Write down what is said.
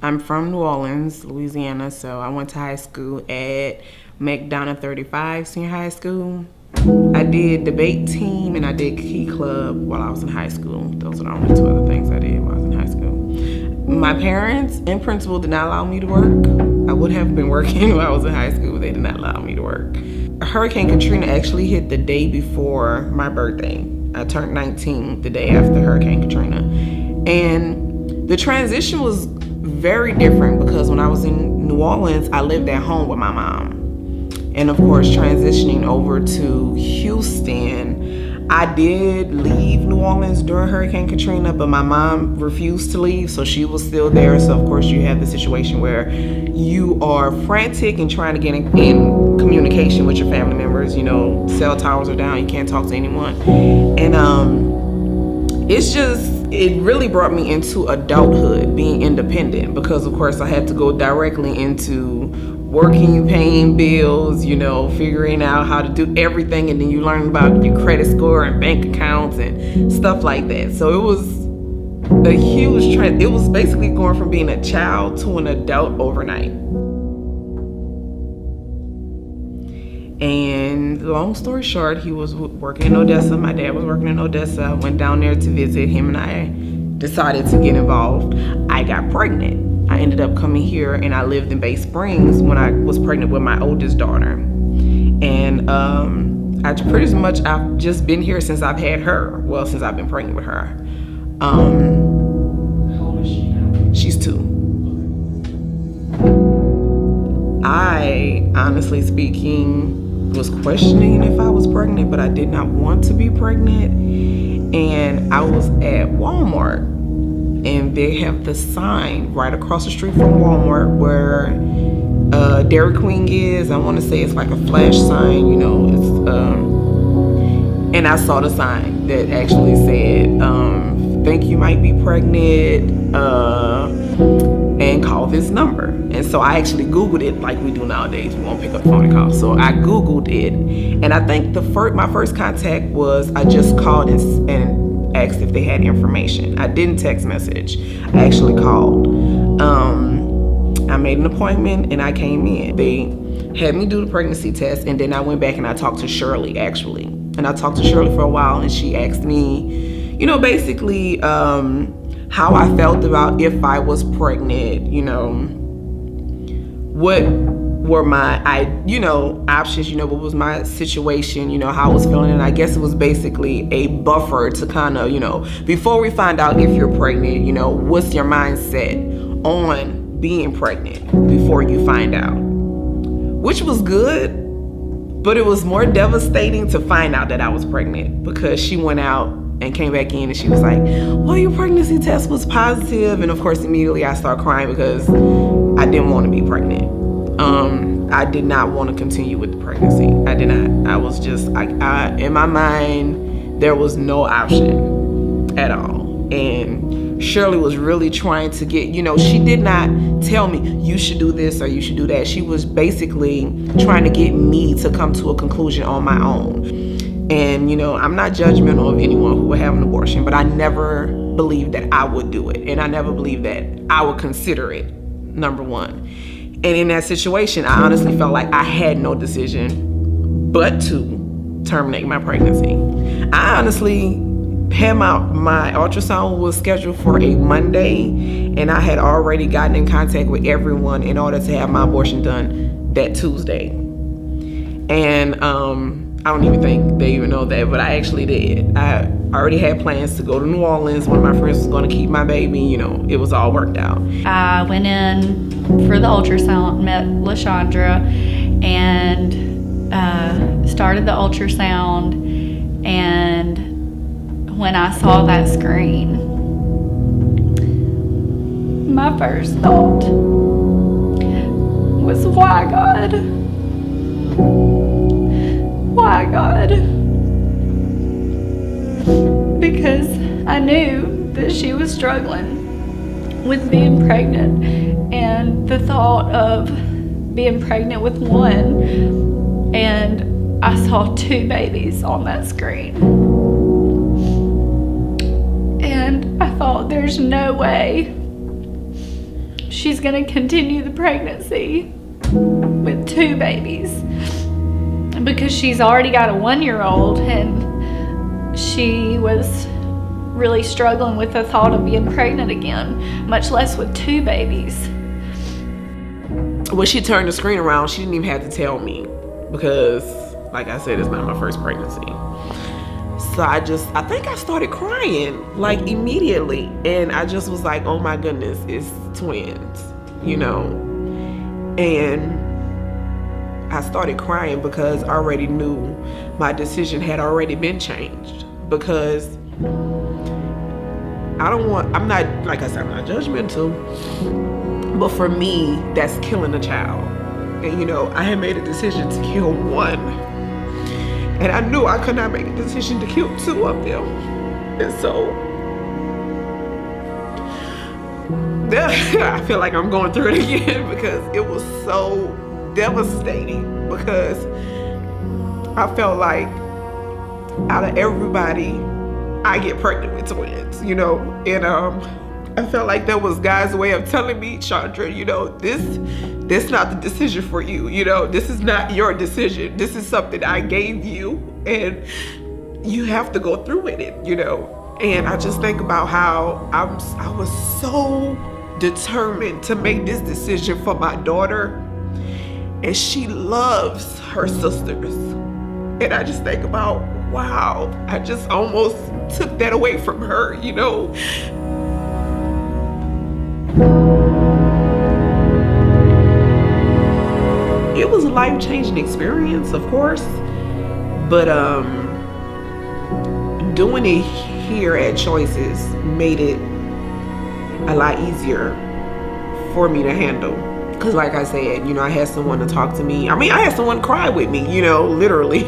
I'm from New Orleans, Louisiana, so I went to high school at McDonough 35 Senior High School. I did debate team and I did key club while I was in high school. Those are the only two other things I did while I was in high school. My parents and principal did not allow me to work. I would have been working while I was in high school, but they did not allow me to work. Hurricane Katrina actually hit the day before my birthday. I turned 19 the day after Hurricane Katrina. And the transition was very different because when I was in New Orleans, I lived at home with my mom. And of course, transitioning over to Houston, I did leave New Orleans during Hurricane Katrina, but my mom refused to leave, so she was still there. So of course, you have the situation where you are frantic and trying to get in communication with your family members. You know, cell towers are down, you can't talk to anyone. And it really brought me into adulthood, being independent, because of course I had to go directly into working, paying bills, you know, figuring out how to do everything, and then you learn about your credit score and bank accounts and stuff like that. So it was a huge trend. It was basically going from being a child to an adult overnight. And long story short, he was working in Odessa. My dad was working in Odessa. I went down there to visit him and I decided to get involved. I got pregnant. I ended up coming here and I lived in Bay Springs when I was pregnant with my oldest daughter. And I've just been here since I've had her. Well, since I've been pregnant with her. How old is she now? She's 2. I, honestly speaking, was questioning if I was pregnant, but I did not want to be pregnant. And I was at Walmart, and they have the sign right across the street from Walmart where Dairy Queen is. I want to say it's like a flash sign, you know. And I saw the sign that actually said, "Think you might be pregnant, and call this number." And so I actually Googled it like we do nowadays. We won't pick up the phone and call. So I Googled it, and I think my first contact was I just called and asked if they had information. I didn't text message. I actually called. I made an appointment and I came in. They had me do the pregnancy test, and then I went back and I talked to Shirley actually. And I talked to Shirley for a while, and she asked me, you know, basically how I felt about if I was pregnant, you know, what were my options, you know, what was my situation, you know, how I was feeling. And I guess it was basically a buffer to kind of, you know, before we find out if you're pregnant, you know, what's your mindset on being pregnant before you find out, which was good. But it was more devastating to find out that I was pregnant, because she went out and came back in and she was like, "Well, your pregnancy test was positive." And of course, immediately I started crying because I didn't want to be pregnant. I did not want to continue with the pregnancy. I did not. I was just, in my mind, there was no option at all. And Shirley was really trying to get, you know, she did not tell me you should do this or you should do that. She was basically trying to get me to come to a conclusion on my own. And, you know, I'm not judgmental of anyone who would have an abortion, but I never believed that I would do it. And I never believed that I would consider it, number one. And in that situation, I honestly felt like I had no decision but to terminate my pregnancy. I honestly had my ultrasound was scheduled for a Monday, and I had already gotten in contact with everyone in order to have my abortion done that Tuesday. And I don't even think they even know that, but I actually did. I already had plans to go to New Orleans. One of my friends was going to keep my baby. You know, it was all worked out. I went in for the ultrasound, met LaShondra, and started the ultrasound. And when I saw that screen, my first thought was, why, God? Why, God? Because I knew that she was struggling with being pregnant, and the thought of being pregnant with one, and I saw 2 babies on that screen. And I thought, there's no way she's going to continue the pregnancy with 2 babies because she's already got a 1-year-old, and she was really struggling with the thought of being pregnant again, much less with 2 babies. When she turned the screen around, she didn't even have to tell me because, like I said, it's not my first pregnancy. So I think I started crying like immediately, and I just was like, oh my goodness, it's twins, you know. And I started crying because I already knew my decision had already been changed, because I'm not, like I said, I'm not judgmental, but for me, that's killing a child. And you know, I had made a decision to kill 1, and I knew I could not make a decision to kill 2 of them. And so I feel like I'm going through it again because it was so devastating, because I felt like out of everybody, I get pregnant with twins, you know. And I felt like that was God's way of telling me, Chandra, you know, this not the decision for you, you know. This is not your decision. This is something I gave you, and you have to go through with it, you know. And I just think about how I was so determined to make this decision for my daughter, and she loves her sisters. And I just think about, wow, I just almost took that away from her, you know. It was a life-changing experience, of course, but doing it here at Choices made it a lot easier for me to handle. Because like I said, you know, I had someone to talk to me. I mean, I had someone cry with me, you know, literally.